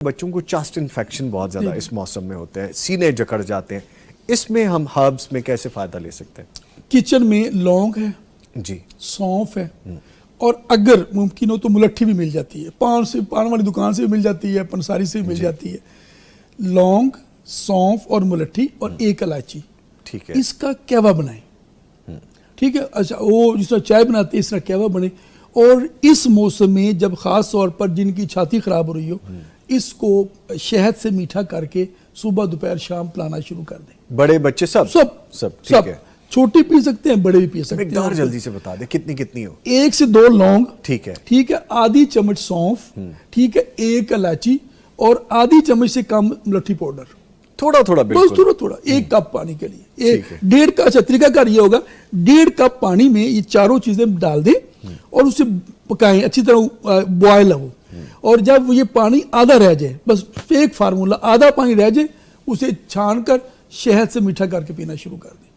बच्चों को chest infection बहुत ज्यादा इस मौसम में होते हैं, सीने जकड़ जाते हैं, इसमें हम हर्ब्स में कैसे फायदा ले सकते हैं? किचन में लौंग है जी, सौंफ है और अगर मुमकिन हो तो मुलट्ठी भी मिल जाती है, पान वाली दुकान से भी मिल जाती है, पंसारी से भी मिल जाती है। लौंग, सौंफ और मुलट्ठी और एक इलायची, ठीक है, इसका कहवा बनाएं। ठीक है, अच्छा वो जिस तरह चाय बनाते हैं इस तरह कहवा बने। और इस मौसम में जब खास तौर पर जिनकी छाती खराब हो रही हो, इसको शहद से मीठा करके सुबह दोपहर शाम पिलाना शुरू कर दें। बड़े बच्चे सब ठीक है, छोटे पी सकते हैं, बड़े भी पी सकते हैं। मिकदार जल्दी से बता दे, कितनी कितनी हो? 1 से 2 लौंग, ठीक है, ठीक है, आधी चम्मच सौंफ, ठीक है, 1 इलायची और आधी चम्मच से कम मुलट्ठी पाउडर, थोड़ा थोड़ा, बस थोड़ा थोड़ा, 1 कप पानी के लिए, 1.5 का अच्छा तरीकाकार ये होगा, 1.5 कप पानी में ये चारों चीजें डाल दें और उसे पकाएं अच्छी तरह, बॉयल हो। और जब ये पानी आधा रह जाए, बस एक फार्मूला, आधा पानी रह जाए, उसे छान कर शहद से मीठा करके पीना शुरू कर दें।